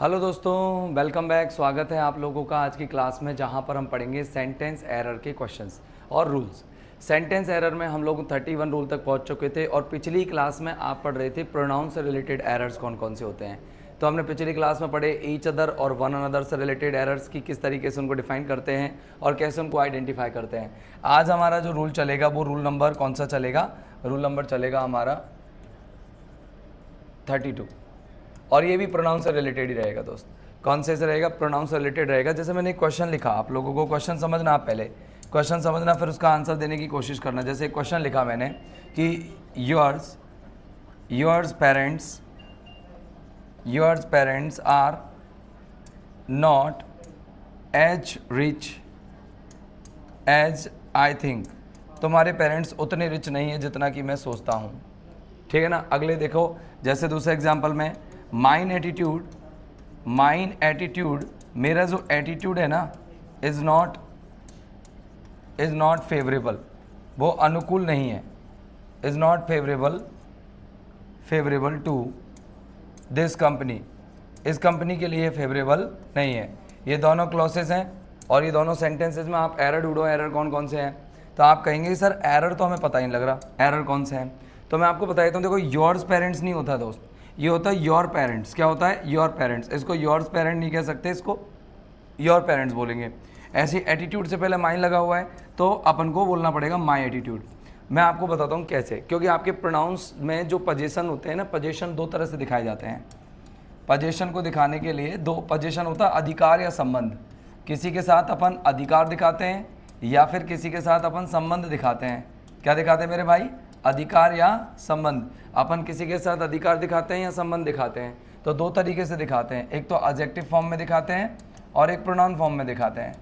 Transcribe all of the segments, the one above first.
Hello दोस्तों, welcome back. स्वागत है आप लोगों का आज की क्लास में, जहां पर हम पढ़ेंगे सेंटेंस एरर के क्वेश्चंस और रूल्स। सेंटेंस एरर में हम लोग 31 रूल तक पहुंच चुके थे और पिछली क्लास में आप पढ़ रहे थे प्रोनाउन से रिलेटेड एरर्स कौन कौन से होते हैं। तो हमने पिछली क्लास में पढ़े ईच अदर और वन अनदर से रिलेटेड एरर्स की किस तरीके से उनको डिफाइन करते हैं और कैसे उनको आइडेंटिफाई करते हैं। आज हमारा जो रूल चलेगा वो रूल नंबर कौन सा चलेगा? रूल नंबर चलेगा हमारा 32 और ये भी प्रोनाउन से रिलेटेड ही रहेगा दोस्त। कौन से रहेगा? प्रोनाउन से रिलेटेड रहेगा। जैसे मैंने एक क्वेश्चन लिखा, आप लोगों को क्वेश्चन समझना, आप पहले क्वेश्चन समझना फिर उसका आंसर देने की कोशिश करना। जैसे एक क्वेश्चन लिखा मैंने कि yours parents are not as rich as I think. तुम्हारे पेरेंट्स उतने रिच नहीं है जितना कि मैं सोचता हूँ। ठीक है ना। अगले देखो, जैसे दूसरे एग्जाम्पल में माइन एटीट्यूड, मेरा जो एटीट्यूड है ना, इज़ नॉट फेवरेबल, वो अनुकूल नहीं है। Is not favourable to this company, इस कंपनी के लिए फेवरेबल नहीं है। ये दोनों क्लॉसेस हैं और ये दोनों सेंटेंसेस में आप एरर ढूंढो, एरर कौन कौन से हैं। तो आप कहेंगे सर एरर तो हमें पता ही नहीं लग रहा, एरर कौन से हैं। तो मैं आपको बता देता हूँ। देखो, योर्स पेरेंट्स नहीं होता दोस्त, ये होता है योर पेरेंट्स। क्या होता है? Your parents. इसको योर्स पेरेंट नहीं कह सकते, इसको योर पेरेंट्स बोलेंगे। ऐसे एटीट्यूड से पहले माइन लगा हुआ है तो अपन को बोलना पड़ेगा माई एटीट्यूड। मैं आपको बताता हूँ कैसे, क्योंकि आपके प्रोनाउंस में जो पोजीशन होते हैं ना, पोजीशन दो तरह से दिखाए जाते हैं। पोजीशन को दिखाने के लिए दो पोजीशन होता है, अधिकार या संबंध। किसी के साथ अपन अधिकार दिखाते हैं या फिर किसी के साथ अपन संबंध दिखाते हैं। क्या दिखाते हैं मेरे भाई? अधिकार या संबंध। अपन किसी के साथ अधिकार दिखाते हैं या संबंध दिखाते हैं, तो दो तरीके से दिखाते हैं। एक तो एडजेक्टिव फॉर्म में दिखाते हैं और एक प्रोनाउन फॉर्म में दिखाते हैं।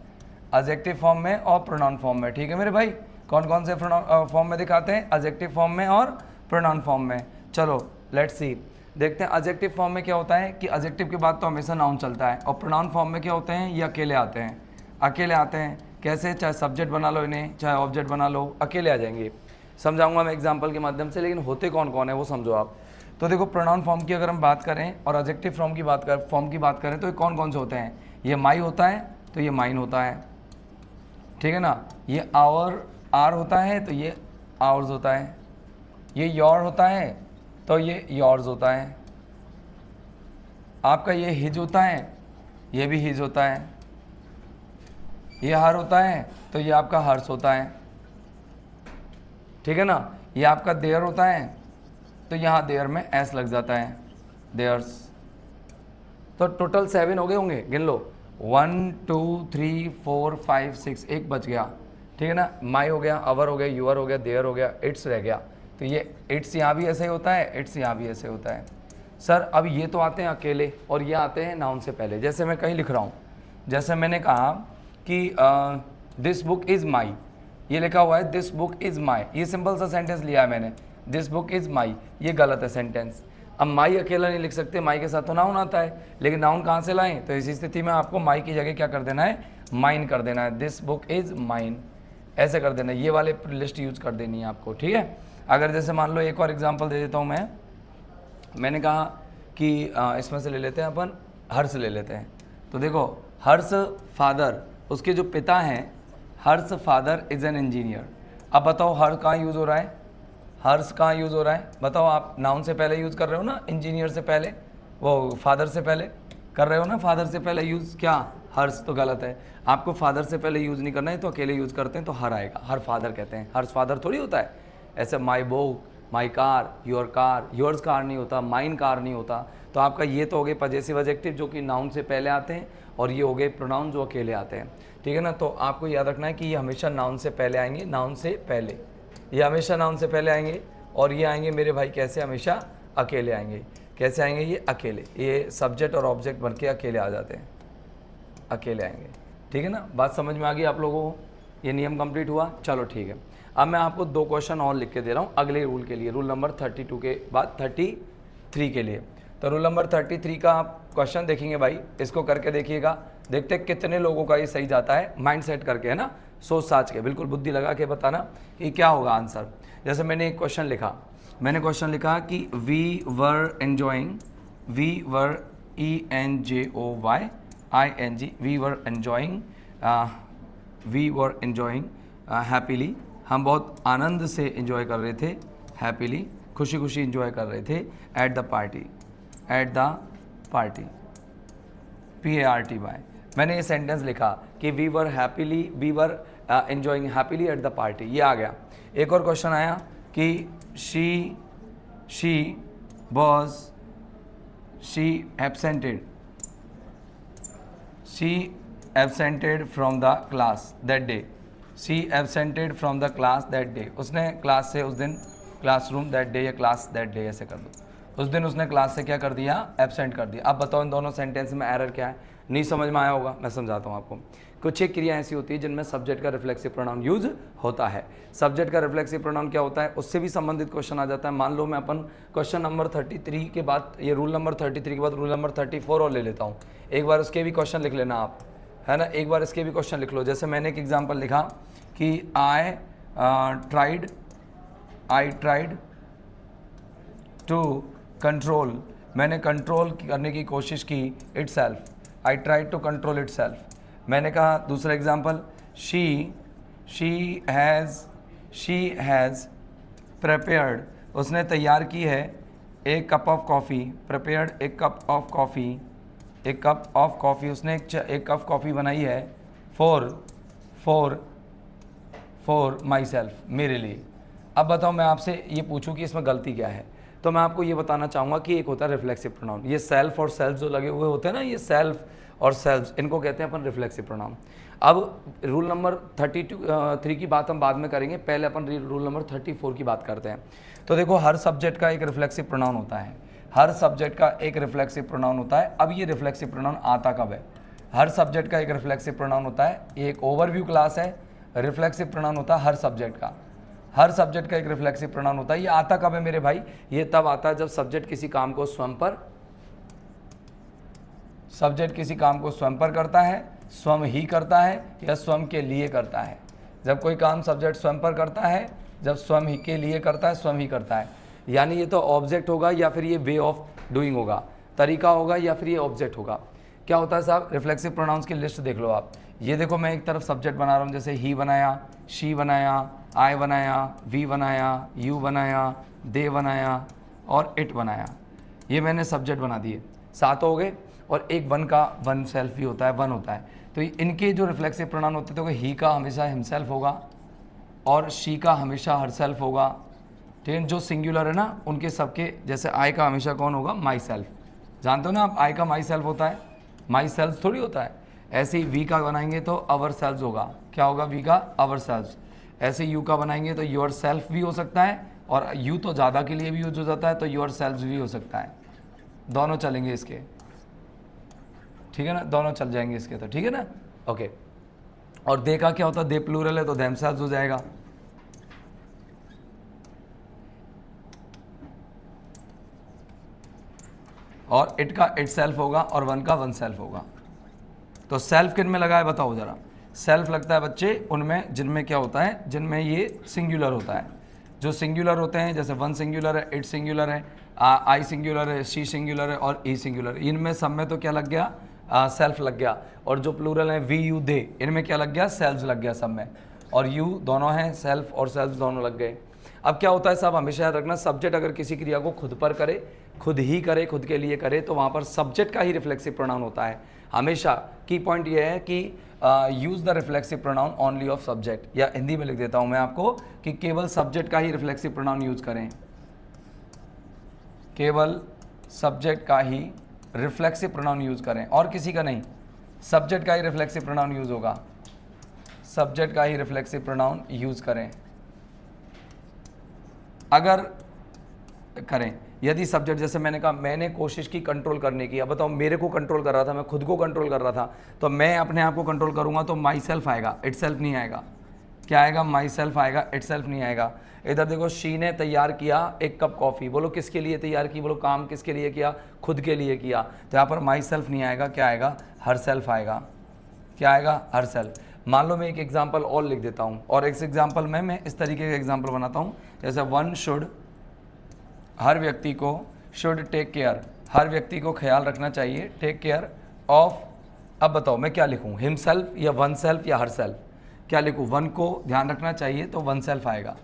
एडजेक्टिव फॉर्म में और प्रोनाउन फॉर्म में। ठीक है मेरे भाई। कौन कौन से फॉर्म में दिखाते हैं? एडजेक्टिव फॉर्म में और प्रोनाउन फॉर्म में। चलो लेट्स सी, देखते हैं। एडजेक्टिव फॉर्म में क्या होता है कि एडजेक्टिव के बाद तो हमेशा नाउन चलता है, और प्रोनाउन फॉर्म में क्या होते हैं? ये अकेले आते हैं। अकेले आते हैं कैसे? चाहे सब्जेक्ट बना लो इन्हें, चाहे ऑब्जेक्ट बना लो, अकेले आ जाएंगे। समझाऊंगा मैं एग्जांपल के माध्यम से, लेकिन होते कौन कौन है वो समझो आप। तो देखो, प्रोनाउन फॉर्म की अगर हम बात करें और एडजेक्टिव फॉर्म की बात करें तो ये कौन कौन से होते हैं? ये माई होता है तो ये माइन होता है। ठीक है ना। ये आर होता है तो ये आवर्स होता है। ये योर होता है तो ये योर्स होता है। आपका ये हिज होता है, ये भी हिज होता है। ये हर होता है तो ये आपका हर्ष होता है। ठीक है ना। ये आपका देयर होता है तो यहाँ देयर में एस लग जाता है, देयर्स। तो टोटल 7 हो गए होंगे, गिन लो। 1 2 3 4 5 6, एक बच गया। ठीक है ना। माई हो गया, अवर हो गया, यूअर हो गया, देयर हो गया, इट्स रह गया। तो ये इट्स यहाँ भी ऐसे ही होता है, इट्स यहाँ भी ऐसे होता है। सर अब ये तो आते हैं अकेले और ये आते हैं नाउन से पहले। जैसे मैं कहीं लिख रहा हूँ, जैसे मैंने कहा कि दिस बुक इज़ माई, ये लिखा हुआ है दिस बुक इज़ माई। ये सिंपल सा सेंटेंस लिया है मैंने, दिस बुक इज़ माई। ये गलत है सेंटेंस। अब माई अकेला नहीं लिख सकते, माई के साथ तो नाउन आता है, लेकिन नाउन कहाँ से लाएं? तो इसी स्थिति में आपको माई की जगह क्या कर देना है? माइन कर देना है। दिस बुक इज़ माइन, ऐसे कर देना है। ये वाले लिस्ट यूज कर देनी है आपको। ठीक है। अगर जैसे मान लो, एक और एग्जाम्पल दे देता हूँ मैंने कहा कि इसमें से ले लेते हैं अपन, हर्ष ले लेते हैं। तो देखो, हर्ष फादर, उसके जो पिता हैं, हर्ष फादर इज एन इंजीनियर। अब बताओ हर कहाँ यूज़ हो रहा है? हर्ष कहाँ यूज़ हो रहा है? बताओ आप। नाउन से पहले यूज़ कर रहे हो ना, इंजीनियर से पहले, वो फादर से पहले कर रहे हो ना, फादर से पहले यूज़। क्या? हर्ष। तो गलत है, आपको फादर से पहले यूज़ नहीं करना है, तो अकेले यूज़ करते हैं तो हर आएगा। हर फादर कहते हैं, हर्ष फादर थोड़ी होता है। ऐसे my book, my car, yours car नहीं होता, माइन कार नहीं होता। तो आपका ये तो हो गए पजेसिव एडजेक्टिव जो कि नाउन से पहले आते हैं, और ये हो गए प्रोनाउन जो अकेले आते हैं। ठीक है ना। तो आपको याद रखना है कि ये हमेशा नाउन से पहले आएंगे, नाउन से पहले, ये हमेशा नाउन से पहले आएंगे। और ये आएंगे मेरे भाई कैसे? हमेशा अकेले आएंगे। कैसे आएंगे? ये अकेले, ये सब्जेक्ट और ऑब्जेक्ट बन के अकेले आ जाते हैं, अकेले आएंगे। ठीक है ना। बात समझ में आ गई आप लोगों को? ये नियम कंप्लीट हुआ। चलो ठीक है। अब मैं आपको 2 क्वेश्चन और लिख के दे रहा हूँ अगले रूल के लिए, रूल नंबर 32 के बाद 33 के लिए। तो रूल नंबर 33 का आप क्वेश्चन देखेंगे भाई, इसको करके देखिएगा। देखते हैं कितने लोगों का ये सही जाता है, माइंड सेट करके, है ना, सोच साच के, बिल्कुल बुद्धि लगा के बताना कि क्या होगा आंसर। जैसे मैंने एक क्वेश्चन लिखा कि we were ENJOYING, we were enjoying happily, हम बहुत आनंद से इंजॉय कर रहे थे, हैप्पीली खुशी खुशी इंजॉय कर रहे थे, एट द पार्टी, PARTY। मैंने ये सेंटेंस लिखा कि we were enjoying happily at the party, ये आ गया। एक और क्वेश्चन आया कि she absented from the class that day, उसने क्लास से उस दिन, क्लासरूम दैट डे या क्लास दैट डे ऐसे कर दो, उस दिन उसने क्लास से क्या कर दिया, एब्सेंट कर दिया। अब बताओ इन दोनों सेंटेंस में एरर क्या है, नहीं समझ में आया होगा, मैं समझाता हूँ आपको। कुछ एक क्रिया ऐसी होती है जिनमें सब्जेक्ट का रिफ्लेक्सिव प्रोनाउन यूज होता है। सब्जेक्ट का रिफ्लेक्सिव प्रोनाउन क्या होता है, उससे भी संबंधित क्वेश्चन आ जाता है। मान लो मैं अपन क्वेश्चन नंबर 33 के बाद, ये रूल नंबर 33 के बाद रूल नंबर 34 और ले लेता हूँ। एक बार उसके भी क्वेश्चन लिख लेना आप, है ना, एक बार इसके भी क्वेश्चन लिख लो। जैसे मैंने एक एग्जाम्पल लिखा कि आई ट्राइड टू कंट्रोल, मैंने कंट्रोल करने की कोशिश की, itself, I tried to control itself. मैंने कहा दूसरा एग्जाम्पल, शी हैज़ प्रिपेयर्ड, उसने तैयार की है, एक कप ऑफ कॉफ़ी, प्रिपेयर्ड एक कप ऑफ कॉफ़ी, उसने एक कप कॉफ़ी बनाई है, फॉर माई सेल्फ, मेरे लिए। अब बताओ मैं आपसे ये पूछूं कि इसमें गलती क्या है, तो मैं आपको ये बताना चाहूँगा कि एक होता है रिफ्लेक्सिव प्रोनाउन, ये सेल्फ और सेल्फ जो लगे हुए होते हैं ना, ये सेल्फ और सेल्फ, इनको कहते हैं अपन रिफ्लेक्सिव प्रोनाउन। अब रूल नंबर 33 की बात हम बाद में करेंगे, पहले अपन रूल नंबर 34 की बात करते हैं। तो देखो हर सब्जेक्ट का एक रिफ्लेक्सिव प्रोनाउन होता है, हर सब्जेक्ट का एक रिफ्लेक्सिव प्रोनाउन होता है। अब ये रिफ्लेक्सिव प्रोनाउन आता कब है, हर सब्जेक्ट का एक रिफ्लेक्सिव प्रोनाउन होता है, ये एक ओवरव्यू क्लास है। रिफ्लेक्सिव प्रोनाउन होता है हर सब्जेक्ट का, हर सब्जेक्ट का एक रिफ्लेक्सिव प्रोनाउन होता है। ये आता कब है मेरे भाई, ये तब आता है जब सब्जेक्ट किसी काम को स्वयं पर करता है, स्वयं ही करता है या स्वयं के लिए करता है। जब कोई काम सब्जेक्ट स्वयं पर करता है, जब स्वयं ही के लिए करता है, स्वयं ही करता है, यानी ये तो ऑब्जेक्ट होगा या फिर ये वे ऑफ डूइंग होगा, तरीका होगा या फिर ये ऑब्जेक्ट होगा। क्या होता है साहब, रिफ्लेक्सिव प्रोनाउंस की लिस्ट देख लो आप। ये देखो मैं एक तरफ सब्जेक्ट बना रहा हूँ, जैसे ही बनाया, शी बनाया, आई बनाया, वी बनाया, यू बनाया, दे बनाया और इट बनाया, ये मैंने सब्जेक्ट बना दिए, 7 हो गए। और एक वन का वन सेल्फ भी होता है, वन होता है। तो इनके जो रिफ्लेक्सिव प्रोनाउन होते हैं, तो ही का हमेशा हिमसेल्फ होगा और शी का हमेशा हरसेल्फ होगा। ठीक है, जो सिंगुलर है ना उनके सबके, जैसे आई का हमेशा कौन होगा, माई सेल्फ, जानते हो ना आप, आई का माई सेल्फ होता है, माई सेल्फ थोड़ी होता है। ऐसे ही वी का बनाएंगे तो अवर सेल्फ होगा, क्या होगा, वी का अवर सेल्फ। ऐसे यू का बनाएंगे तो योर सेल्फ भी हो सकता है, और यू तो ज़्यादा के लिए भी यूज हो जाता है, तो योर सेल्फ भी हो सकता है। दोनों चलेंगे इसके, ठीक है ना, दोनों चल जाएंगे इसके, तो ठीक है ना, ओके। और दे का क्या होता है, दे प्लूरल है तो देमसेल्व्स हो जाएगा। और इट का इट सेल्फ होगा और वन का वन सेल्फ होगा। तो सेल्फ किन में लगा है बताओ जरा, सेल्फ लगता है बच्चे उनमें जिनमें क्या होता है, जिनमें ये सिंगुलर होता है। जो सिंगुलर होते हैं, जैसे वन सिंगुलर है, इट सिंगुलर है, आई सिंगुलर है, शी सिंगुलर है और ई सिंगुलर, इनमें सब में तो क्या लग गया, सेल्फ लग गया। और जो प्लूरल है, वी यू दे, इनमें क्या लग गया, सेल्फ लग गया सब में। और यू दोनों हैं, सेल्फ और सेल्फ दोनों लग गए। अब क्या होता है साहब, हमेशा याद रखना, सब्जेक्ट अगर किसी क्रिया को खुद पर करे, खुद ही करे, खुद के लिए करे, तो वहाँ पर सब्जेक्ट का ही रिफ्लेक्सिव प्रोनाउन होता है हमेशा। की पॉइंट ये है कि use the reflexive pronoun only of subject, या हिंदी में लिख देता हूँ मैं आपको कि केवल सब्जेक्ट का ही रिफ्लेक्सिव प्रोनाउन यूज़ करें, केवल सब्जेक्ट का ही रिफ्लेक्सिव प्रोनाउन यूज़ करें, और किसी का नहीं, सब्जेक्ट का ही रिफ्लेक्सिव प्रोनाउन यूज़ होगा, सब्जेक्ट का ही रिफ्लेक्सिव प्रोनाउन यूज़ करें अगर करें। यदि सब्जेक्ट, जैसे मैंने कहा, मैंने कोशिश की कंट्रोल करने की, अब बताओ मेरे को कंट्रोल कर रहा था, मैं खुद को कंट्रोल कर रहा था, तो मैं अपने आप को कंट्रोल करूंगा तो माई सेल्फ आएगा, इट सेल्फ नहीं आएगा। क्या आएगा, माई सेल्फ आएगा, इट सेल्फ नहीं आएगा। इधर देखो, शी ने तैयार किया एक कप कॉफ़ी, बोलो किसके लिए तैयार की, बोलो काम किसके लिए किया, खुद के लिए किया, तो यहाँ पर माई सेल्फ नहीं आएगा, क्या आएगा, हर सेल्फ आएगा। क्या आएगा, हर सेल्फ। मान लो मैं एक एग्जाम्पल और लिख देता हूँ, और इस एग्जाम्पल में मैं इस तरीके का एग्जाम्पल बनाता हूँ, जैसे वन शुड, हर व्यक्ति को, शुड टेक केयर, हर व्यक्ति को ख्याल रखना चाहिए, टेक केयर ऑफ। अब बताओ मैं क्या लिखूं, हिमसेल्फ या वन सेल्फ या हर सेल्फ, क्या लिखूं? वन को ध्यान रखना चाहिए तो वन सेल्फ आएगा,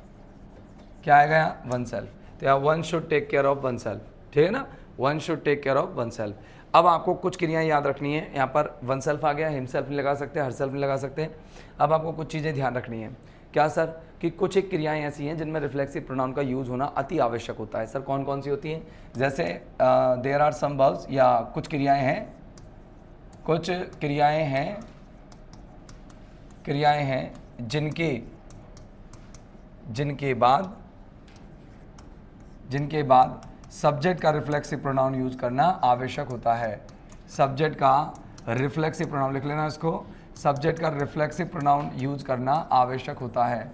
क्या आएगा यहाँ? Oneself. तो यहाँ one should take care of oneself, ठीक है ना, one should take care of oneself. अब आपको कुछ क्रियाएं याद रखनी है, यहाँ पर वन सेल्फ आ गया, हिमसेल्फ नहीं लगा सकते, हर सेल्फ नहीं लगा सकते। अब आपको कुछ चीज़ें ध्यान रखनी है, क्या सर? कि कुछ एक क्रियाएं ऐसी हैं जिनमें रिफ्लेक्सिव प्रोनाउन का यूज़ होना अति आवश्यक होता है। सर कौन कौन सी होती हैं? जैसे देयर आर सम वर्ब्स, या कुछ क्रियाएं हैं, कुछ क्रियाएं हैं जिनके बाद सब्जेक्ट का रिफ्लेक्सिव प्रोनाउन यूज करना आवश्यक होता है। सब्जेक्ट का रिफ्लेक्सिव प्रोनाउन लिख लेना इसको, सब्जेक्ट का रिफ्लेक्सिव प्रोनाउन यूज करना आवश्यक होता है।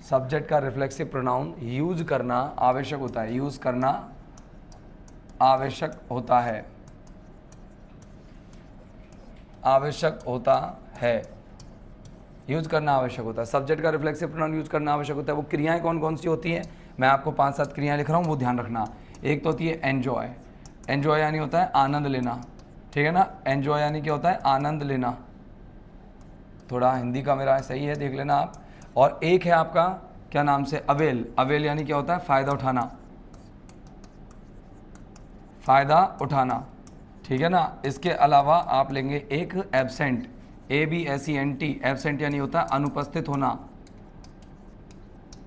सब्जेक्ट का रिफ्लेक्सिव प्रोनाउन यूज करना आवश्यक होता है, यूज करना आवश्यक होता है, आवश्यक होता है, यूज करना आवश्यक होता है। सब्जेक्ट का रिफ्लेक्सिव प्रोनाउन यूज करना आवश्यक होता है। वो क्रियाएं कौन कौन सी होती हैं? मैं आपको 5-7 क्रियाएं लिख रहा हूँ, वो ध्यान रखना। एक तो होती है एन्जॉय, एन्जॉय यानी होता है आनंद लेना, ठीक है ना, एन्जॉय यानी क्या होता है? आनंद लेना। थोड़ा हिंदी का मेरा सही है, देख लेना आप। और एक है आपका क्या नाम से, अवेल, अवेल यानी क्या होता है? फ़ायदा उठाना, फ़ायदा उठाना, ठीक है ना। इसके अलावा आप लेंगे एक एब्सेंट, ABSENT, एब्सेंट यानी होता है अनुपस्थित होना,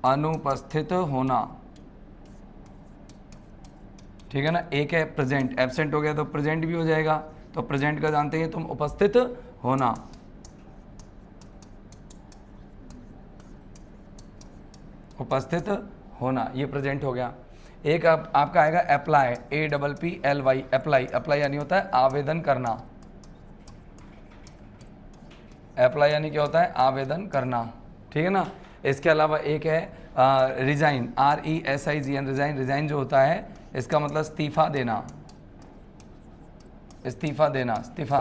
अनुपस्थित होना, ठीक है ना। एक है प्रेजेंट, एब्सेंट हो गया तो प्रेजेंट भी हो जाएगा, तो प्रेजेंट का जानते हैं तुम, उपस्थित होना, उपस्थित होना, ये प्रेजेंट हो गया। एक आपका आएगा अप्लाई, APPLY, अप्लाई, अप्लाई यानी होता है आवेदन करना, अप्लाई यानी क्या होता है? आवेदन करना, ठीक है ना। इसके अलावा एक है रिजाइन, RESIGN, रिजाइन, रिजाइन जो होता है इसका मतलब इस्तीफा देना, इस्तीफा देना, इस्तीफा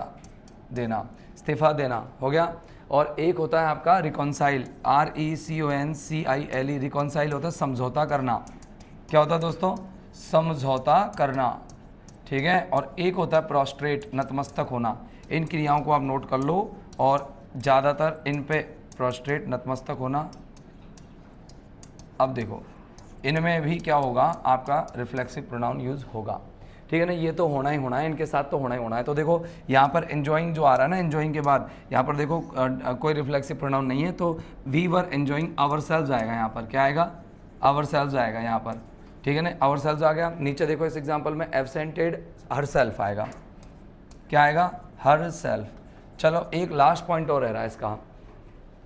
देना, इस्तीफा देना हो गया। और एक होता है आपका रिकॉन्साइल, RECONCILE, रिकॉन्साइल होता है समझौता करना। क्या होता है दोस्तों? समझौता करना, ठीक है। और एक होता है प्रोस्ट्रेट, नतमस्तक होना। इन क्रियाओं को आप नोट कर लो, और ज़्यादातर इन पे प्रोस्ट्रेट, नतमस्तक होना। अब देखो इनमें भी क्या होगा? आपका रिफ्लेक्सिव प्रोनाउन यूज़ होगा, ठीक है ना। ये तो होना ही होना है, इनके साथ तो होना ही होना है। तो देखो यहाँ पर एंजॉइंग जो आ रहा है ना, एंजॉइंग के बाद यहाँ पर देखो कोई रिफ्लेक्सिव प्रोनाउन नहीं है, तो वी वर एंजॉइंग आवरसेल्व्स आएगा यहाँ पर। क्या आएगा? आवरसेल्व्स आएगा यहाँ पर, ठीक है ना, आवरसेल्व्स आ गया। नीचे देखो इस एग्जाम्पल में एब्सेंटेड हरसेल्फ आएगा, क्या आएगा? Her self. चलो एक लास्ट पॉइंट और रह रहा है इसका,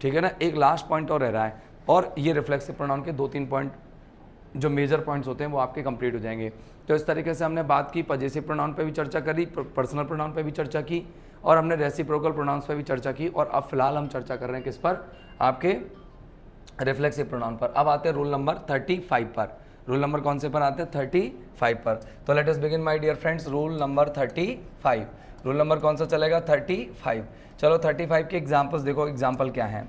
ठीक है ना, एक लास्ट पॉइंट और रह रहा है, और ये रिफ्लेक्सिव प्रोनाउन के 2-3 पॉइंट जो मेजर पॉइंट्स होते हैं वो आपके कंप्लीट हो जाएंगे। तो इस तरीके से हमने बात की, पजेसिव प्रोनाउन पे भी चर्चा करी, पर्सनल प्रोनाउन पे भी चर्चा की, और हमने रेसिप्रोकल प्रोनाउंस पे भी चर्चा की। और अब फिलहाल हम चर्चा कर रहे हैं किस पर? आपके रिफ्लेक्सिव प्रोनाउन पर। अब आते हैं रूल नंबर 35 पर। रूल नंबर कौन से पर आते हैं? 35 पर। तो let us begin my dear friends, rule number 35। Rule number कौन सा चलेगा? 35। चलो 35 के एग्जाम्पल्स देखो, एग्जाम्पल क्या है।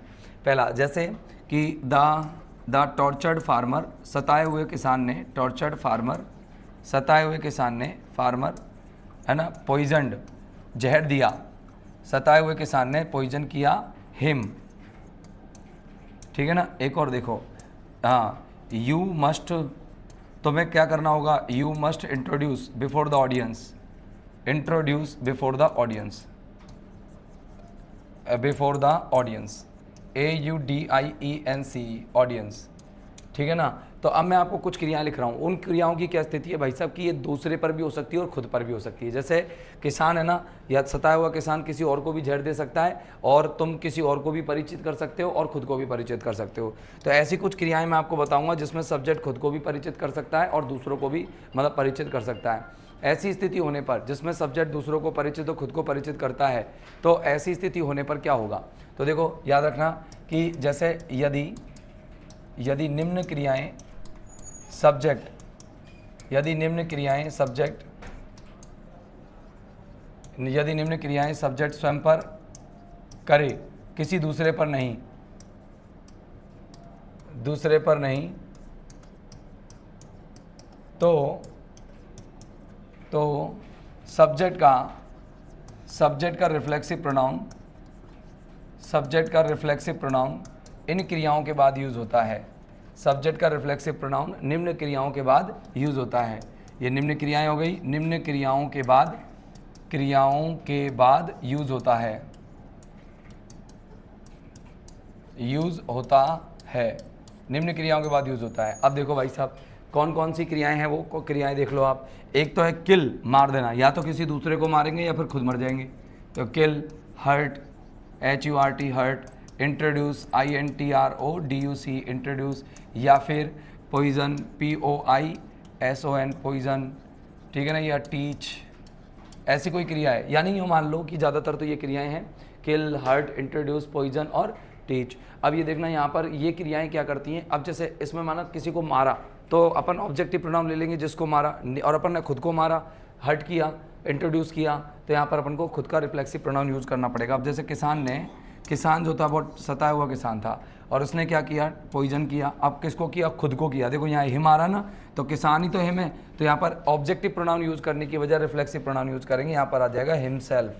पहला जैसे कि द टॉर्चर्ड फार्मर, सताए हुए किसान ने, टॉर्चर्ड फार्मर, सताए हुए किसान ने, फार्मर है ना, पॉइजनड, जहर दिया, सताए हुए किसान ने पॉइजन किया हिम, ठीक है ना। एक और देखो, हाँ, यू मस्ट, तुम्हें क्या करना होगा? You must introduce before the audience, introduce before the audience, before the audience, AUDIENC, audience, ठीक है ना। तो अब मैं आपको कुछ क्रियाएं लिख रहा हूँ, उन क्रियाओं की क्या स्थिति है भाई साहब कि ये दूसरे पर भी हो सकती है और खुद पर भी हो सकती है। जैसे किसान है ना, या सताया हुआ किसान किसी और को भी जहर दे सकता है, और तुम किसी और को भी परिचित कर सकते हो और खुद को भी परिचित कर सकते हो। तो ऐसी कुछ क्रियाएं मैं आपको बताऊंगा जिसमें सब्जेक्ट खुद को भी परिचित कर सकता है और दूसरों को भी मतलब परिचित कर सकता है। ऐसी स्थिति होने पर जिसमें सब्जेक्ट दूसरों को परिचित और खुद को परिचित करता है, तो ऐसी स्थिति होने पर क्या होगा? तो देखो याद रखना कि जैसे यदि निम्न क्रियाएं सब्जेक्ट, यदि निम्न क्रियाएं सब्जेक्ट स्वयं पर करे, किसी दूसरे पर नहीं, तो सब्जेक्ट का रिफ्लेक्सिव प्रोनाउन इन क्रियाओं के बाद यूज़ होता है। सब्जेक्ट का रिफ्लेक्सिव प्रोनाउन निम्न क्रियाओं के बाद यूज़ होता है। ये निम्न क्रियाएं हो गई, निम्न क्रियाओं के बाद यूज़ होता है, निम्न क्रियाओं के बाद यूज़ होता है। अब देखो भाई साहब, कौन कौन सी क्रियाएं हैं वो क्रियाएं देख लो आप। एक तो है किल, मार देना, या तो किसी दूसरे को मारेंगे या फिर खुद मर जाएंगे। तो kill, hurt, HURT hurt, introduce, INTRODUCE introduce, या फिर पॉइजन, POISON पॉइजन, ठीक है ना, या टीच, ऐसी कोई क्रिया है। यानी यूँ मान लो कि ज़्यादातर तो ये क्रियाएं हैं, किल, हर्ट, इंट्रोड्यूस, पॉइजन और टीच। अब ये देखना यहाँ पर ये क्रियाएं क्या करती हैं। अब जैसे इसमें माना किसी को मारा तो अपन ऑब्जेक्टिव प्रोनाउन ले लेंगे जिसको मारा, और अपन ने खुद को मारा, हर्ट किया, इंट्रोड्यूस किया, तो यहाँ पर अपन को खुद का रिफ्लेक्सिव प्रोनाउन यूज़ करना पड़ेगा। अब जैसे किसान जो था बहुत सताया हुआ किसान था और उसने क्या किया, पॉइजन किया। अब किसको किया, खुद को किया। देखो यहाँ हिम आ रहा ना, तो किसान ही तो हिम है, तो यहाँ पर ऑब्जेक्टिव प्रोनाउन यूज़ करने की वजह रिफ्लेक्सिव प्रोनाउन यूज़ करेंगे। यहाँ पर आ जाएगा हिमसेल्फ।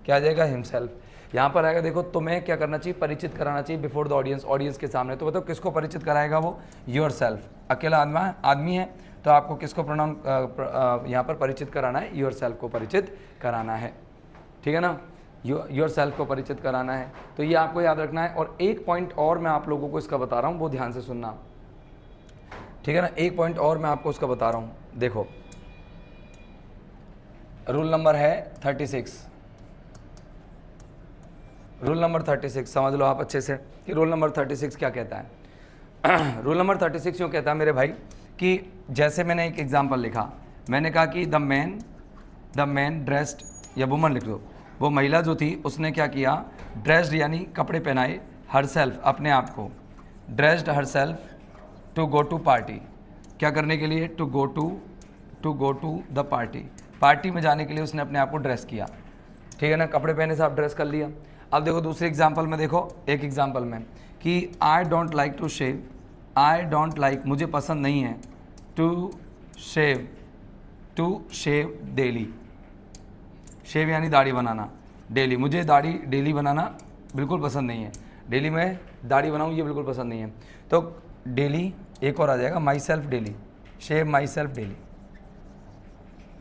क्या आ जाएगा, हिमसेल्फ। यहाँ पर आएगा, देखो तुम्हें क्या करना चाहिए, परिचित कराना चाहिए बिफोर द ऑडियंस के सामने। तो बताओ किसको परिचित कराएगा वो, योरसेल्फ। अकेला आदमी है तो आपको किसको प्रोनाउन यहाँ पर परिचित कराना है, योरसेल्फ को परिचित कराना है, ठीक है ना, योरसेल्फ को परिचित कराना है। तो ये आपको याद रखना है। और एक पॉइंट और मैं आप लोगों को इसका बता रहा हूँ, वो ध्यान से सुनना, ठीक है ना। एक पॉइंट और मैं आपको उसका बता रहा हूँ, देखो रूल नंबर है 36, रूल नंबर 36 समझ लो आप अच्छे से कि रूल नंबर 36 क्या कहता है। रूल नंबर 36 यूँ कहता है मेरे भाई कि जैसे मैंने एक एग्जांपल लिखा, मैंने कहा कि द मैन ड्रेस्ड, या वुमन लिख दो, वो महिला जो थी उसने क्या किया, ड्रेस्ड यानी कपड़े पहनाए, हरसेल्फ अपने आप को, dressed herself to go to party, क्या करने के लिए, to go to the party में जाने के लिए उसने अपने आप को ड्रेस किया, ठीक है ना, कपड़े पहने से आप ड्रेस कर लिया। अब देखो दूसरे एग्जाम्पल में, देखो एक एग्जाम्पल में कि I don't like to shave, I don't like मुझे पसंद नहीं है, टू शेव डेली, शेव यानी दाढ़ी बनाना, डेली, मुझे दाढ़ी डेली बनाना बिल्कुल पसंद नहीं है, डेली मैं दाढ़ी बनाऊँ ये बिल्कुल पसंद नहीं है। तो डेली, एक और आ जाएगा myself daily, shave myself daily,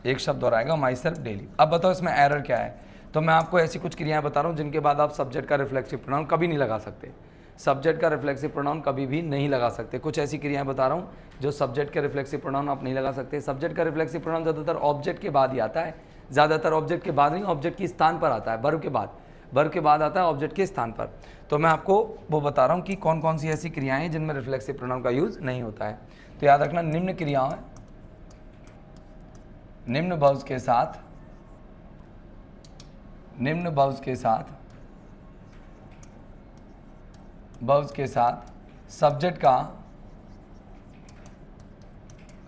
एक शब्द और आएगा माई सेल्फ डेली। अब बताओ इसमें एरर क्या है। तो मैं आपको ऐसी कुछ क्रियाएं बता रहा हूँ जिनके बाद आप सब्जेक्ट का रिफ्लेक्सिव प्रोनाउन कभी नहीं लगा सकते, सब्जेक्ट का रिफ्लेक्सिव प्रोनाउन कभी भी नहीं लगा सकते। कुछ ऐसी क्रियाएं बता रहा हूँ जो सब्जेक्ट के रिफ्लेक्सिव प्रोनाउन आप नहीं लगा सकते। सब्जेक्ट का रिफ्लेक्सिव प्रोनाउन ज़्यादातर ऑब्जेक्ट के बाद ही आता है, ज़्यादातर ऑब्जेक्ट के बाद नहीं, ऑब्जेक्ट के स्थान पर आता है, वर्ब के बाद आता है ऑब्जेक्ट के स्थान पर। तो मैं आपको वो बता रहा हूँ कि कौन कौन सी ऐसी क्रियाएं हैं जिनमें रिफ्लेक्सिव प्रोनाउन का यूज़ नहीं होता है। तो याद रखना, निम्न क्रियाएं निम्न वर्ब्स के साथ सब्जेक्ट का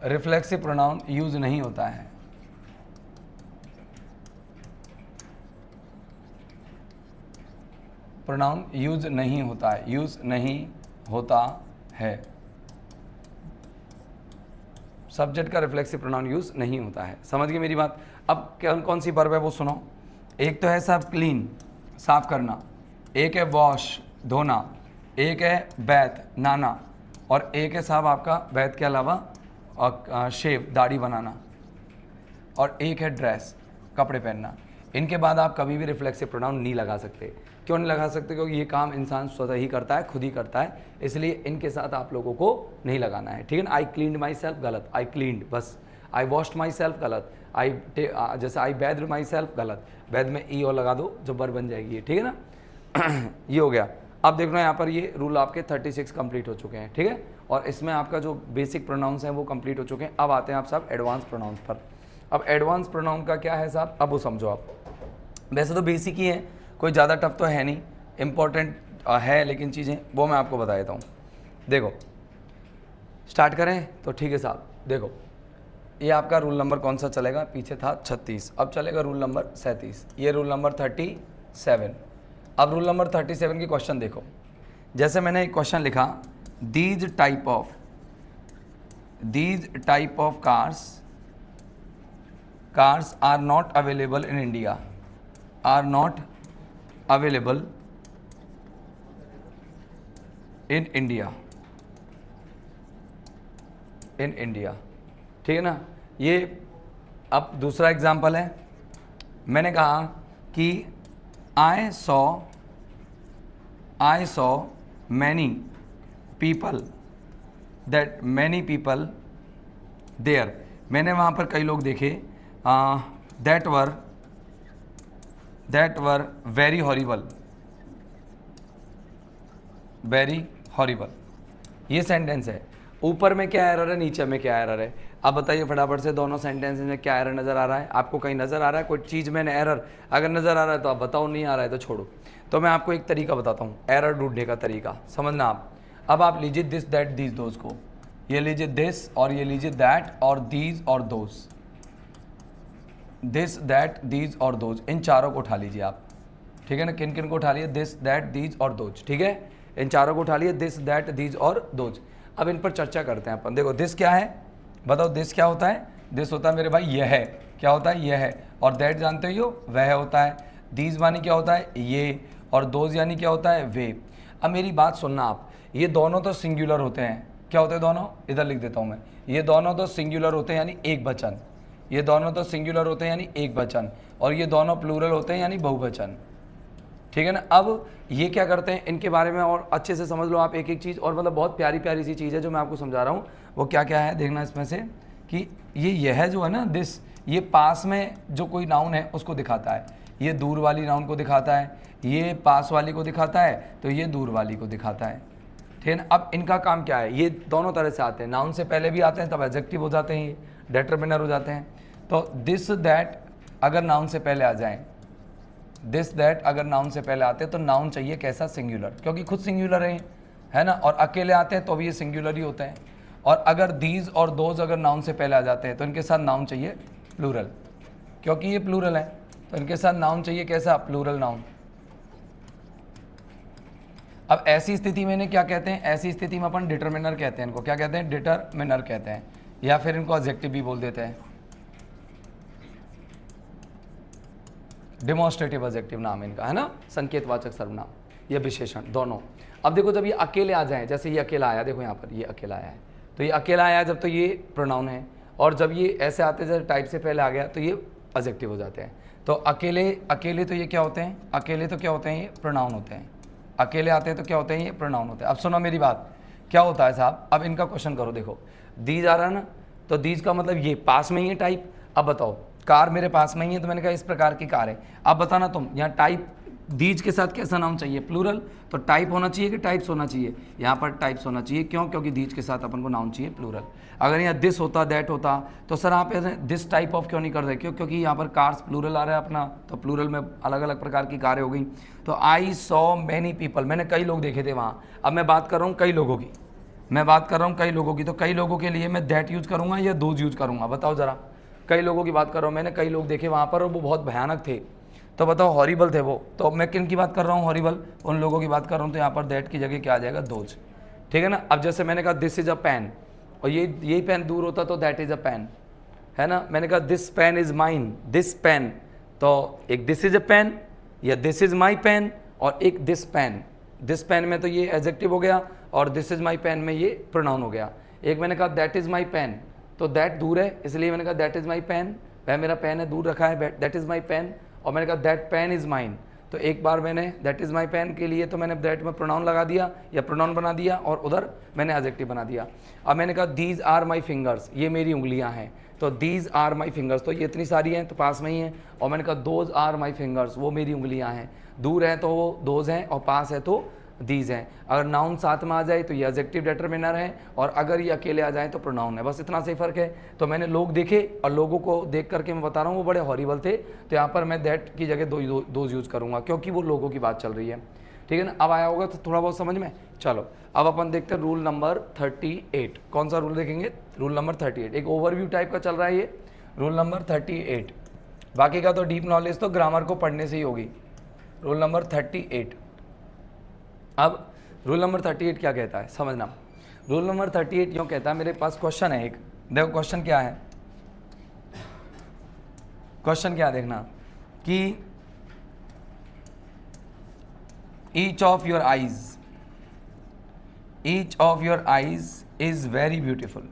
रिफ्लेक्सिव प्रोनाउन यूज नहीं होता है। प्रोनाउन यूज नहीं होता है, सब्जेक्ट का रिफ्लेक्सिव प्रोनाउन यूज नहीं होता है। समझ गए मेरी बात। अब कौन कौन सी वर्ब है वो सुनो। एक तो है साहब क्लीन, साफ करना, एक है वॉश, धोना, एक है बैथ, नहाना, और एक है साहब आपका बैथ के अलावा शेव, दाढ़ी बनाना, और एक है ड्रेस, कपड़े पहनना। इनके बाद आप कभी भी रिफ्लेक्सिव प्रोनाउन नहीं लगा सकते। क्यों नहीं लगा सकते? क्योंकि ये काम इंसान स्वतः ही करता है, खुद ही करता है, इसलिए इनके साथ आप लोगों को नहीं लगाना है, ठीक है ना। आई क्लीन्ड माई सेल्फ, गलत, आई क्लीन्ड बस। आई वॉश्ड माई सेल्फ, गलत। जैसे आई बैथ माई सेल्फ, गलत, बैथ में ई और लगा दो जो बर बन जाएगी, ठीक है ना। ये हो गया। अब देखना यहाँ पर ये रूल आपके 36 कंप्लीट हो चुके हैं, ठीक है, और इसमें आपका जो बेसिक प्रोनाउंस हैं वो कंप्लीट हो चुके हैं। अब आते हैं आप साहब एडवांस प्रोनाउंस पर। अब एडवांस प्रोनाउन का क्या है साहब, अब वो समझो आप। वैसे तो बेसिक ही है, कोई ज़्यादा टफ तो है नहीं, इम्पॉर्टेंट है लेकिन चीज़ें वो मैं आपको बता देता हूँ। देखो स्टार्ट करें तो ठीक है साहब। देखो ये आपका रूल नंबर कौन सा चलेगा, पीछे था 36, अब चलेगा रूल नंबर 37, ये रूल नंबर 37। अब रूल नंबर 37 की क्वेश्चन देखो। जैसे मैंने एक क्वेश्चन लिखा, these type of cars are not available in India, are not available in India, in India, ठीक है ना। ये अब दूसरा एग्जाम्पल है, मैंने कहा कि I saw many people, that many people there, मैंने वहाँ पर कई लोग देखे, that were very horrible, very horrible. ये सेंटेंस है। ऊपर में क्या एरर है, नीचे में क्या एरर है, अब बताइए फटाफट से दोनों सेंटेंस में क्या एरर नज़र आ रहा है। आपको कहीं नज़र आ रहा है कोई चीज़ में एरर? अगर नज़र आ रहा है तो आप बताओ, नहीं आ रहा है तो छोड़ो। तो मैं आपको एक तरीका बताता हूँ एरर ढूंढने का तरीका, समझना आप। अब आप लीजिए दिस दैट दीज दोज को, ये लीजिए दिस और ये लीजिए दैट और दीज और दोज, दिस दैट दीज और दोज, इन चारों को उठा लीजिए आप, ठीक है ना। किन किन को उठा लिए? दिस दैट दीज और दोज, ठीक है। इन चारों को उठा लिए, दिस दैट दीज और दोज। अब इन पर चर्चा करते हैं अपन। देखो दिस क्या है, बताओ दिस क्या होता है? दिस होता है मेरे भाई यह है, क्या होता है? यह है। और दैट जानते हो वह होता है। दीज मानी क्या होता है? ये। और दोज यानी क्या होता है? वे। अब मेरी बात सुनना आप, ये दोनों तो सिंगुलर होते हैं, क्या होते हैं दोनों? इधर लिख देता हूँ मैं, ये दोनों तो सिंगुलर होते हैं यानी एक वचन, ये दोनों तो सिंगुलर होते हैं यानी एक वचन, और ये दोनों प्लूरल होते हैं यानी बहुवचन, ठीक है ना। अब ये क्या करते हैं, इनके बारे में और अच्छे से समझ लो आप एक एक चीज़, और मतलब बहुत प्यारी प्यारी सी चीज़ है जो मैं आपको समझा रहा हूँ। वो क्या क्या है देखना इसमें से, कि यह जो है ना दिस, ये पास में जो कोई नाउन है उसको दिखाता है, ये दूर वाली नाउन को दिखाता है, ये पास वाली को दिखाता है, तो ये दूर वाली को दिखाता है, ठीक है ना। अब इनका काम क्या है, ये दोनों तरह से आते हैं, नाउन से पहले भी आते हैं तब एडजेक्टिव हो जाते हैं, ये डिटरमिनर हो जाते हैं। तो दिस दैट अगर नाउन से पहले आ जाएं, दिस दैट अगर नाउन से पहले आते हैं तो नाउन चाहिए कैसा? सिंगुलर, क्योंकि खुद सिंगुलर है ना। और अकेले आते हैं तो भी ये सिंगुलर ही होते हैं। और अगर दीज और दोज अगर नाउन से पहले आ जाते हैं तो इनके साथ नाउन चाहिए प्लूरल, क्योंकि ये प्लूरल है, तो इनके साथ नाउन चाहिए कैसा? Plural noun. अब ऐसी स्थिति में इन्हें क्या कहते हैं? ऐसी स्थिति में अपन डिटरमिनर कहते हैं, इनको क्या कहते हैं? डिटरमिनर कहते हैं, या फिर इनको एडजेक्टिव भी बोल देते हैं, डेमोन्स्ट्रेटिव एडजेक्टिव नाम इनका, है ना, संकेतवाचक सर्वनाम या विशेषण दोनों। अब देखो जब ये अकेले आ जाएं, जैसे ये अकेला आया, देखो यहाँ पर ये अकेला आया है, तो ये अकेला आया जब, तो ये प्रोनाउन है। और जब ये ऐसे आते जैसे टाइप से पहले आ गया तो ये एडजेक्टिव हो जाते हैं। तो अकेले तो ये क्या होते हैं? अकेले तो क्या होते हैं? ये प्रोनाउन होते हैं। अकेले आते हैं तो क्या होते हैं? ये प्रोनाउन होते हैं। अब सुनो मेरी बात, क्या होता है साहब, अब इनका क्वेश्चन करो। देखो दीज आ रहा है ना, तो दीज का मतलब ये पास में ही है टाइप। अब बताओ कार मेरे पास में ही है, तो मैंने कहा इस प्रकार की कार है। अब बताना तुम, यहाँ टाइप दीज के साथ कैसा नाउन चाहिए? प्लूरल। तो टाइप होना चाहिए कि टाइप्स होना चाहिए? यहाँ पर टाइप्स होना चाहिए। क्यों? क्योंकि दीज के साथ अपन को नाउन चाहिए प्लूरल। अगर यहाँ दिस होता, दैट होता, तो सर आप दिस टाइप ऑफ क्यों नहीं कर रहे? क्यों? क्योंकि यहाँ पर कार्स प्लूरल आ रहा है अपना, तो प्लूरल में अलग अलग प्रकार की कारें हो गई। तो आई सॉ मैनी पीपल, मैंने कई लोग देखे थे वहाँ। अब मैं बात कर रहा हूँ कई लोगों की, मैं बात कर रहा हूँ कई लोगों की। तो कई लोगों के लिए मैं दैट यूज़ करूँगा या दोज यूज़ करूँगा? बताओ ज़रा। कई लोगों की बात कर रहा हूँ, मैंने कई लोग देखे वहाँ पर और वो बहुत भयानक थे, तो बताओ हॉरिबल थे वो। तो मैं किन की बात कर रहा हूँ? हॉरिबल, उन लोगों की बात कर रहा हूँ। तो यहाँ पर दैट की जगह क्या आ जाएगा? दोज, ठीक है ना। अब जैसे मैंने कहा दिस इज अ पेन, और यही पेन दूर होता तो दैट इज अ पेन, है ना। मैंने कहा this pen is mine, this pen, तो एक दिस इज अ पेन या दिस इज माई पेन, और एक दिस पेन। दिस पेन में तो ये एडजेक्टिव हो गया, और दिस इज माई पेन में ये प्रोनाउन हो गया। एक मैंने कहा दैट इज माई पेन, तो दैट दूर है, इसलिए मैंने कहा दैट इज माई पेन, वह मेरा पेन है, दूर रखा है, दैट इज माई पेन। और मैंने कहा दैट पेन इज माइन, तो एक बार मैंने दैट इज माई पेन के लिए तो मैंने दैट में प्रोनाउन लगा दिया या प्रोनाउन बना दिया, और उधर मैंने एडजेक्टिव बना दिया। अब मैंने कहा दीज आर माई फिंगर्स, ये मेरी उंगलियां हैं, तो दीज आर माई फिंगर्स, तो ये इतनी सारी हैं तो पास में ही हैं। और मैंने कहा दोज आर माई फिंगर्स, वो मेरी उंगलियां हैं, दूर हैं तो वो दोज हैं, और पास है तो दीज हैं। अगर नाउन साथ में आ जाए तो ये एडजेक्टिव डिटरमिनर है, और अगर ये अकेले आ जाए तो प्रोनाउन है। बस इतना से फ़र्क है। तो मैंने लोग देखे, और लोगों को देख करके मैं बता रहा हूँ वो बड़े हॉरिबल थे, तो यहाँ पर मैं दैट की जगह दोज यूज़ करूँगा, क्योंकि वो लोगों की बात चल रही है, ठीक है ना। अब आया होगा तो थोड़ा बहुत समझ में। चलो अब अपन देखते हैं रूल नंबर 38। कौन सा रूल देखेंगे? रूल नंबर 38, एक ओवरव्यू टाइप का चल रहा है ये रूल नंबर 38। बाकी का तो डीप नॉलेज तो ग्रामर को पढ़ने से ही होगी। Rule number 38। अब रूल नंबर 38 क्या कहता है समझना। रूल नंबर 38 यूँ कहता है, मेरे पास क्वेश्चन है एक, देखो क्वेश्चन क्या है। क्वेश्चन क्या देखना कि each of your eyes is very beautiful.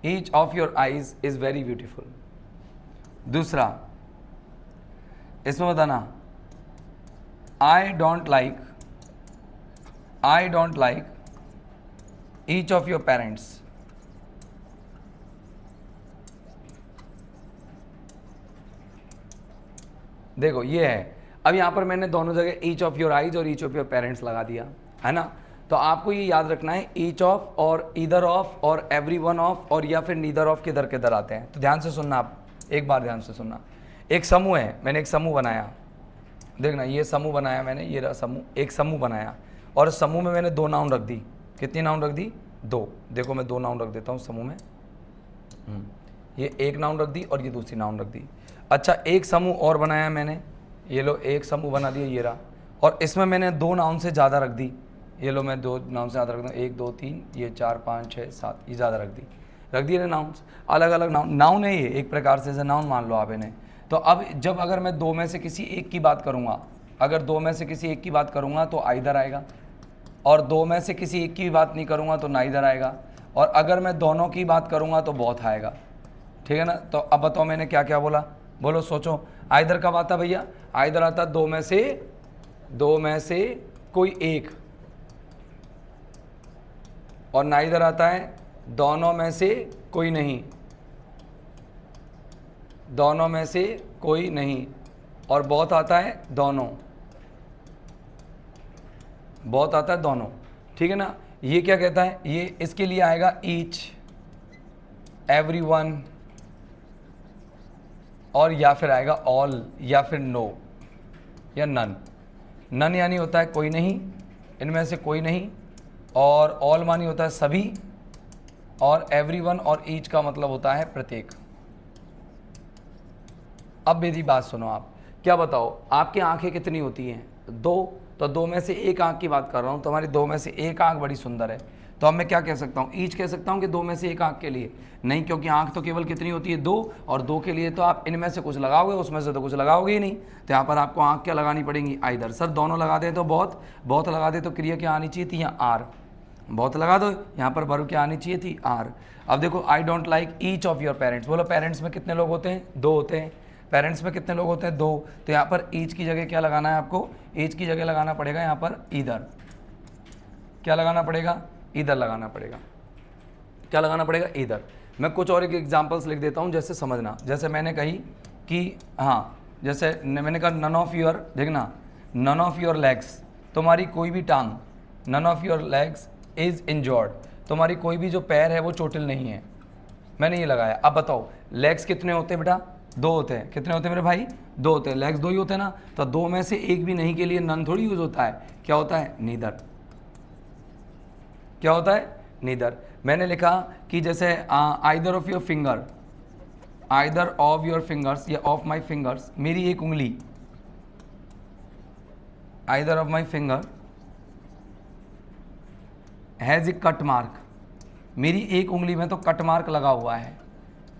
Each of your eyes is very beautiful. दूसरा इसमें बताना आई don't like each of your parents. देखो ये है, अब यहां पर मैंने दोनों जगह ईच ऑफ योर आईज और ईच ऑफ योर पेरेंट्स लगा दिया है ना। तो आपको ये याद रखना है ईच ऑफ और ईदर ऑफ और एवरी वन ऑफ और या फिर नीदर ऑफ किधर किधर आते हैं। तो ध्यान से सुनना, आप एक बार ध्यान से सुनना। एक समूह है, मैंने एक समूह बनाया, देखना ये समूह बनाया मैंने, ये रहा समूह, एक समूह बनाया और समूह में मैंने 2 नाउन रख दी। कितनी नाउन रख दी? 2। देखो मैं 2 नाउन रख देता हूँ समूह में, ये एक नाउन रख दी और ये दूसरी नाउन रख दी। अच्छा एक समूह और बनाया मैंने, ये लो एक समूह बना दिया, ये रहा, और इसमें मैंने 2 नाउन से ज़्यादा रख दी। ये लो मैं 2 नाउन से ज़्यादा रख दूँ, 1 2 3, ये 4 5 6 7, ये ज़्यादा रख दिए ना नाउन्स, अलग अलग नाउन है ये, एक प्रकार से नाउन मान लो आप इन्हें। तो अब जब अगर मैं 2 में से किसी एक की बात करूँगा, अगर 2 में से किसी एक की बात करूँगा तो आइदर आएगा, और 2 में से किसी एक की बात नहीं करूँगा तो नाइदर आएगा, और अगर मैं दोनों की बात करूँगा तो बोथ आएगा। ठीक है ना। तो अब बताओ मैंने क्या क्या बोला, बोलो सोचो। आइदर कब आता भैया? आइदर आता 2 में से कोई एक, और नाइदर आता है दोनों में से कोई नहीं, दोनों में से कोई नहीं, और बहुत आता है दोनों, बहुत आता है दोनों। ठीक है ना। ये क्या कहता है? ये इसके लिए आएगा ईच, एवरी वन, और या फिर आएगा ऑल, या फिर नो, या नन। नन यानी होता है कोई नहीं, इनमें से कोई नहीं, और ऑल मानी होता है सभी, और एवरीवन और ईच का मतलब होता है प्रत्येक। अब मेरी बात सुनो, आप क्या बताओ, आपकी आंखें कितनी होती हैं? 2। तो 2 में से एक आंख की बात कर रहा हूँ, तो हमारी 2 में से एक आंख बड़ी सुंदर है, तो अब मैं क्या कह सकता हूँ? ईच कह सकता हूँ कि 2 में से एक आंख के लिए? नहीं, क्योंकि आंख तो केवल कितनी होती है? 2, और 2 के लिए तो आप इनमें से कुछ लगाओगे, उसमें से तो कुछ लगाओगे ही नहीं। तो यहाँ पर आपको आंख क्या लगानी पड़ेगी? आइदर। सर दोनों लगा दे तो बहुत लगा दे तो क्रिया क्या आनी चाहिए थी? यहाँ आर। बहुत लगा दो, यहाँ पर वर्ब क्या आनी चाहिए थी? आर। अब देखो आई don't like each of your parents. बोलो पेरेंट्स में कितने लोग होते हैं? 2 होते हैं। पेरेंट्स में कितने लोग होते हैं? 2। तो यहाँ पर ईच की जगह क्या लगाना है आपको? ईच की जगह लगाना पड़ेगा यहाँ पर ईदर। क्या लगाना पड़ेगा? ईदर लगाना पड़ेगा। क्या लगाना पड़ेगा? ईदर। मैं कुछ और एक एग्जांपल्स लिख देता हूँ, जैसे समझना। जैसे मैंने कही कि हाँ, जैसे मैंने कहा नन ऑफ योर, देखना, नन ऑफ योर लेग्स, तुम्हारी कोई भी टांग, none of your legs is injured, तुम्हारी कोई भी जो पैर है वो चोटिल नहीं है। मैंने ये लगाया। अब बताओ लेग्स कितने होते हैं बेटा? 2 होते हैं। कितने होते हैं मेरे भाई? 2 होते हैं। लेग्स 2 ही होते हैं ना। तो 2 में से एक भी नहीं के लिए नन थोड़ी यूज होता है। क्या होता है? नीदर। क्या होता है? नीदर। मैंने लिखा कि जैसे either of your finger, either of your fingers या ऑफ माई फिंगर्स, मेरी एक उंगली, either of my finger has a cut mark, मेरी एक उंगली में तो कट मार्क लगा हुआ है।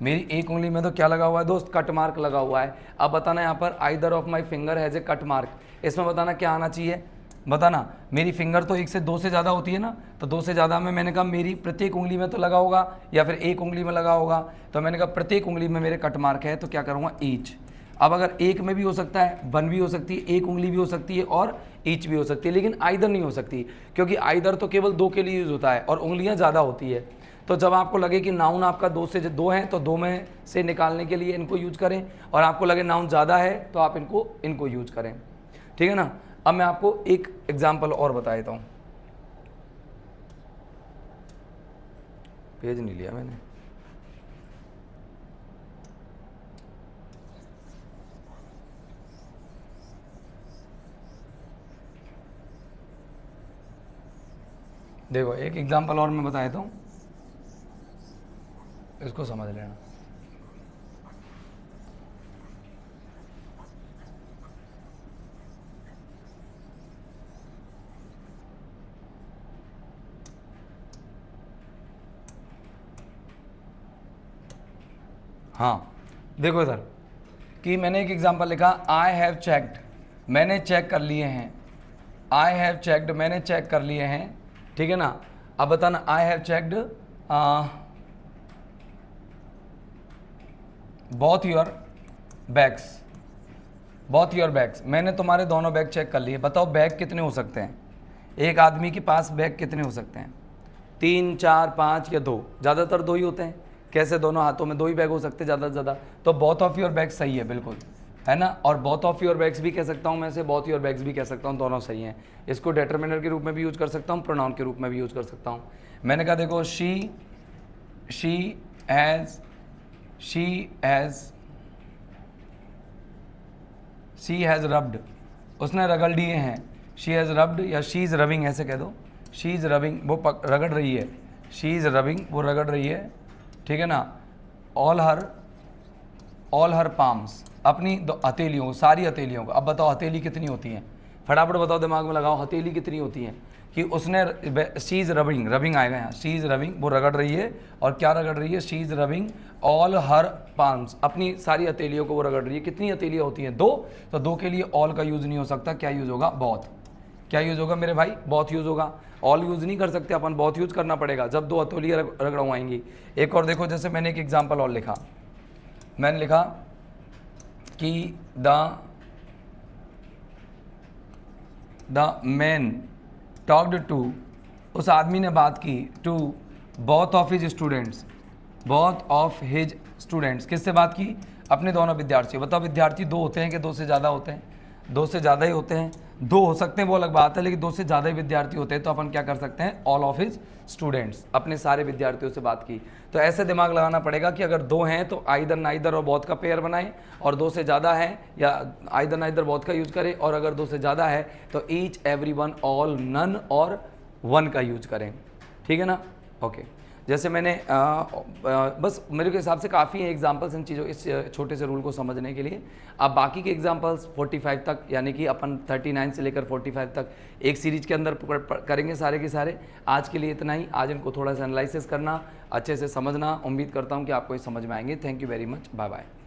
मेरी एक उंगली में तो क्या लगा हुआ है दोस्त? कट मार्क लगा हुआ है। अब बताना यहाँ पर either of my finger has a cut mark, इसमें बताना क्या आना चाहिए? बताना। मेरी फिंगर तो 1 से 2 से ज़्यादा होती है ना, तो 2 से ज़्यादा में मैंने कहा मेरी प्रत्येक उंगली में तो लगा होगा, या फिर एक उंगली में लगा होगा। तो मैंने कहा प्रत्येक उंगली में मेरे कट मार्क है, तो क्या करूँगा? ईच। अब अगर एक में भी हो सकता है, 1 भी हो सकती है, एक उंगली भी हो सकती है, और ईच भी हो सकती है, लेकिन आइदर नहीं हो सकती, क्योंकि आइदर तो केवल 2 के लिए यूज़ होता है और उंगलियाँ ज़्यादा होती है। तो जब आपको लगे कि नाउन आपका 2 से 2 है, तो 2 में से निकालने के लिए इनको यूज करें, और आपको लगे नाउन ज़्यादा है तो आप इनको यूज करें। ठीक है ना। अब मैं आपको एक एग्जाम्पल और बता देता हूँ। पेज नहीं लिया मैंने। देखो एक एग्जाम्पल और मैं बता देता हूँ, इसको समझ लेना। हाँ देखो इधर कि मैंने एक एग्जांपल लिखा, आई हैव चेक्ड, मैंने चेक कर लिए हैं, आई हैव चेक्ड, मैंने चेक कर लिए हैं, ठीक है ना। अब बताना, I have checked both your bags, both your bags, मैंने तुम्हारे दोनों बैग चेक कर लिए। बताओ बैग कितने हो सकते हैं, एक आदमी के पास बैग कितने हो सकते हैं? 3, 4, 5 या 2? ज़्यादातर 2 ही होते हैं। कैसे दोनों हाथों में 2 ही बैग हो सकते हैं ज़्यादा से ज़्यादा? तो बोथ ऑफ योर बैग्स सही है बिल्कुल, है ना। और बोथ ऑफ योर बैग्स भी कह सकता हूँ मैं, से बोथ योर बैग्स भी कह सकता हूँ, दोनों सही हैं। इसको डिटरमिनर के रूप में भी यूज कर सकता हूँ, प्रोनाउन के रूप में भी यूज कर सकता हूँ। मैंने कहा देखो, शी हैज़ रब्ड, उसने रगड़ लिए हैं। शी हैज़ रब्ड या शी इज़ रबिंग ऐसे कह दो, शी इज़ रबिंग, वो रगड़ रही है, शी इज़ रबिंग, वो रगड़ रही है, ठीक है ना। ऑल हर पाम्स, अपनी हथेलियों, सारी हथेलियों को। अब बताओ हथेली कितनी होती हैं, फटाफट बताओ, दिमाग में लगाओ, हथेली कितनी होती हैं? कि उसने, शी इज़ रबिंग, रबिंग आएगा यहाँ, शी इज़ रबिंग, वो रगड़ रही है। और क्या रगड़ रही है? She is rubbing all her palms, अपनी सारी हथेलियों को वो रगड़ रही है। कितनी हथेलियाँ होती हैं? 2। तो 2 के लिए ऑल का यूज़ नहीं हो सकता, क्या यूज़ होगा? बहुत। क्या यूज़ होगा मेरे भाई? बहुत यूज़ होगा। ऑल यूज़ नहीं कर सकते अपन, बहुत यूज़ करना पड़ेगा जब 2 हथेलियाँ रगड़वाएंगी। एक और देखो, जैसे मैंने एक एग्जाम्पल और लिखा, मैंने लिखा कि द मैन टॉक्ड टू, उस आदमी ने बात की, to both of his students, both of his students, किससे बात की? अपने दोनों विद्यार्थियों। बताओ विद्यार्थी 2 होते हैं कि 2 से ज़्यादा होते हैं? 2 से ज़्यादा ही होते हैं। 2 हो सकते हैं वो अलग बात है, लेकिन 2 से ज़्यादा ही विद्यार्थी होते हैं, तो अपन क्या कर सकते हैं? ऑल ऑफ हिज स्टूडेंट्स, अपने सारे विद्यार्थियों से बात की। तो ऐसे दिमाग लगाना पड़ेगा कि अगर 2 हैं तो आइदर नाइदर और बोथ का पेयर बनाएं, और 2 से ज़्यादा है या आइदर नाइदर बोथ का यूज़ करें, और अगर 2 से ज़्यादा है तो each, every one, all, none और वन का यूज करें, ठीक है ना। ओके, जैसे मैंने बस मेरे के हिसाब से काफ़ी हैं एग्जांपल्स इन चीज़ों, इस छोटे से रूल को समझने के लिए। अब बाकी के एग्जांपल्स 45 तक, यानी कि अपन 39 से लेकर 45 तक एक सीरीज के अंदर करेंगे सारे के सारे। आज के लिए इतना ही। आज इनको थोड़ा सा एनालिसिस करना, अच्छे से समझना। उम्मीद करता हूँ कि आपको ये समझ में आएंगे। Thank you very much, bye bye.